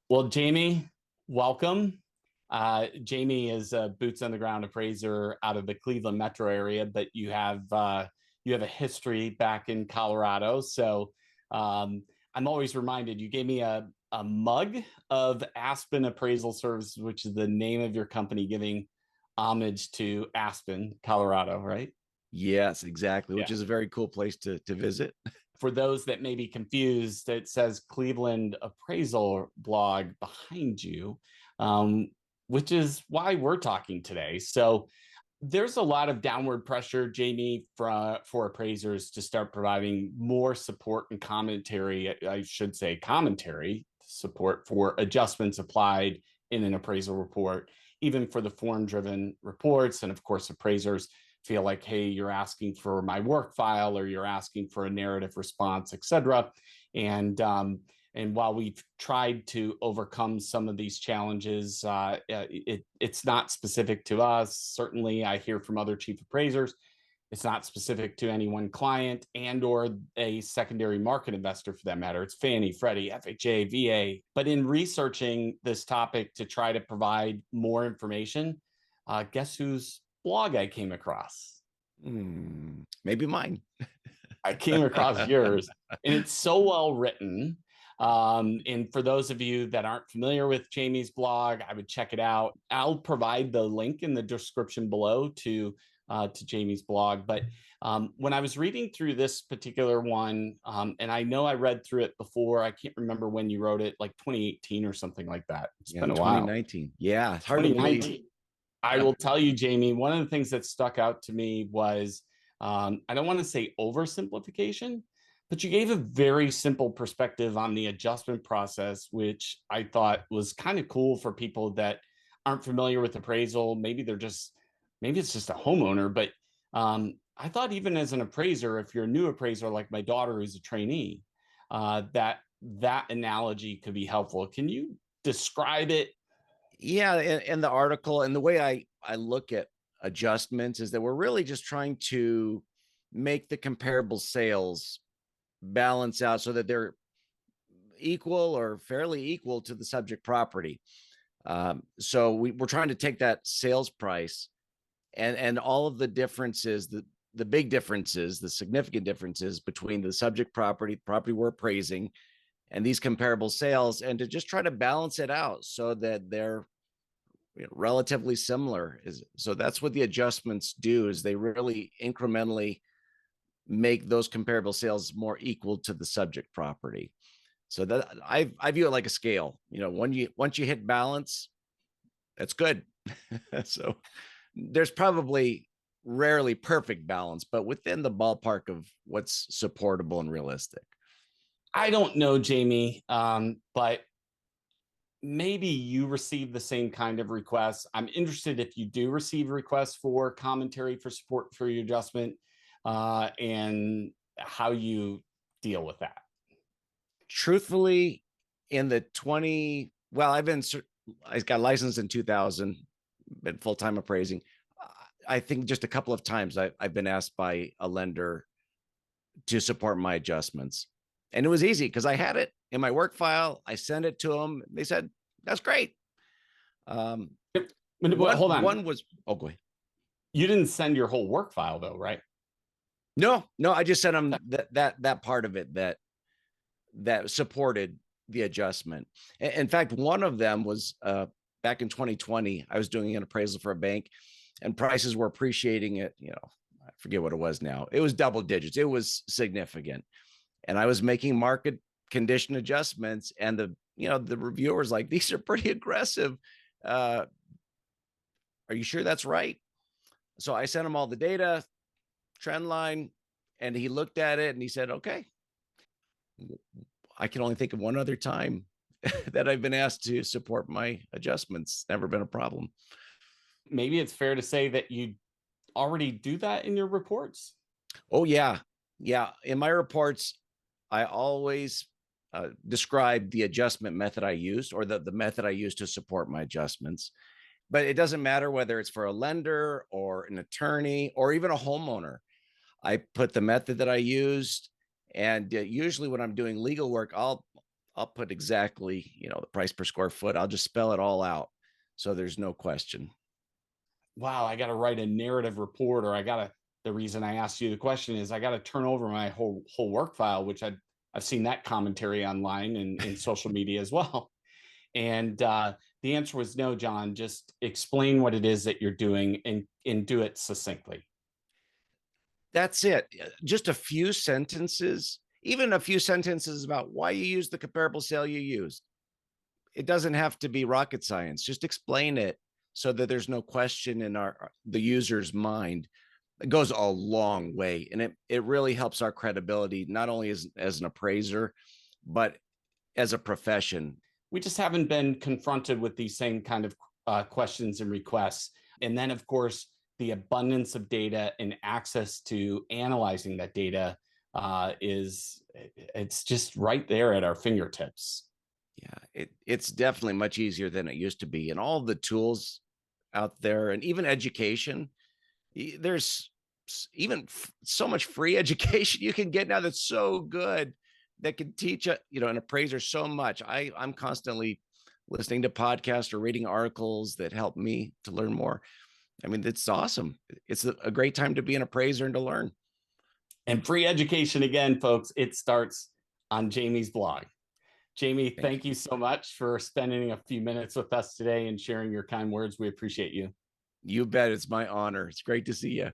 Well, Jamie, welcome. Jamie is a boots on the ground appraiser out of the Cleveland metro area, but you have a history back in Colorado. So I'm always reminded you gave me a mug of Aspen Appraisal Services, which is the name of your company, giving homage to Aspen, Colorado, right? Yes, exactly, which Yeah. is a very cool place to visit. For those that may be confused, it says Cleveland Appraisal Blog behind you, um, which is why we're talking today. So there's a lot of downward pressure, Jamie, for appraisers to start providing more support and commentary. I should say commentary support for adjustments applied in an appraisal report, even for the form-driven reports. And of course, appraisers feel like, hey, you're asking for my work file, or you're asking for a narrative response, et cetera. And while we've tried to overcome some of these challenges, it's not specific to us. Certainly, I hear from other chief appraisers, it's not specific to any one client and or a secondary market investor for that matter. It's Fannie, Freddie, FHA, VA. But in researching this topic to try to provide more information, guess whose blog I came across? Maybe mine. I came across yours, and it's so well written. And for those of you that aren't familiar with Jamie's blog, I would check it out. I'll provide the link in the description below to Jamie's blog. But when I was reading through this particular one, and I know I read through it before, I can't remember when you wrote it, like 2018 or something like that. It's Yeah, been a while. 2019. Yeah, it's hard to believe. 2019. I will tell you, Jamie, one of the things that stuck out to me was I don't want to say oversimplification, but you gave a very simple perspective on the adjustment process, which I thought was kind of cool for people that aren't familiar with appraisal. Maybe it's just a homeowner, but I thought even as an appraiser, if you're a new appraiser like my daughter who's a trainee, that analogy could be helpful. Can you describe it? Yeah, and the article and the way I look at adjustments is that we're really just trying to make the comparable sales balance out so that they're equal or fairly equal to the subject property. So we're trying to take that sales price and all of the differences, the big differences, the significant differences between the subject property we're appraising, and these comparable sales, and to just try to balance it out so that they're relatively similar. So that's what the adjustments do, is they really incrementally make those comparable sales more equal to the subject property. So that I view it like a scale. Once you hit balance, that's good. So there's probably rarely perfect balance, but within the ballpark of what's supportable and realistic. I don't know, Jamie, but maybe you receive the same kind of requests. I'm interested if you do receive requests for commentary for support for your adjustment, and how you deal with that. Truthfully, in the 20, well, I got licensed in 2000, been full-time appraising. I think just a couple of times I've been asked by a lender to support my adjustments. And it was easy because I had it in my work file. I sent it to them. They said, that's great. Hold on. One was, oh, go ahead. You didn't send your whole work file though, right? No, I just sent them that part of it that supported the adjustment. In fact, one of them was back in 2020. I was doing an appraisal for a bank, and prices were appreciating it. I forget what it was now. It was double digits. It was significant. And I was making market condition adjustments, and the reviewers like, these are pretty aggressive. Are you sure that's right? So I sent him all the data, trend line, and he looked at it and he said, okay. I can only think of one other time that I've been asked to support my adjustments. Never been a problem. Maybe it's fair to say that you already do that in your reports. Oh, yeah. Yeah. In my reports, I always describe the adjustment method I used, or the method I used to support my adjustments. But it doesn't matter whether it's for a lender or an attorney or even a homeowner. I put the method that I used. And usually when I'm doing legal work, I'll I'll put exactly, the price per square foot. I'll just spell it all out. So there's no question. Wow, I got to write a narrative report, or the reason I asked you the question is I got to turn over my whole work file, which I've seen that commentary online and in social media as well. And the answer was no, John. Just explain what it is that you're doing and do it succinctly. That's it. Just a few sentences, even a few sentences about why you use the comparable sale you used. It doesn't have to be rocket science. Just explain it so that there's no question in the user's mind. It goes a long way, and it really helps our credibility, not only as an appraiser, but as a profession. We just haven't been confronted with these same kind of questions and requests. And then, of course, the abundance of data and access to analyzing that data it's just right there at our fingertips. Yeah, it's definitely much easier than it used to be, and all the tools out there, and even education. There's even so much free education you can get now that's so good, that can teach an appraiser so much. I'm constantly listening to podcasts or reading articles that help me to learn more. I mean, it's awesome. It's a great time to be an appraiser and to learn. And free education, again, folks, it starts on Jamie's blog. Jamie, Thank thank you so much for spending a few minutes with us today and sharing your kind words. We appreciate you. you. You bet. It's my honor. It's great to see you.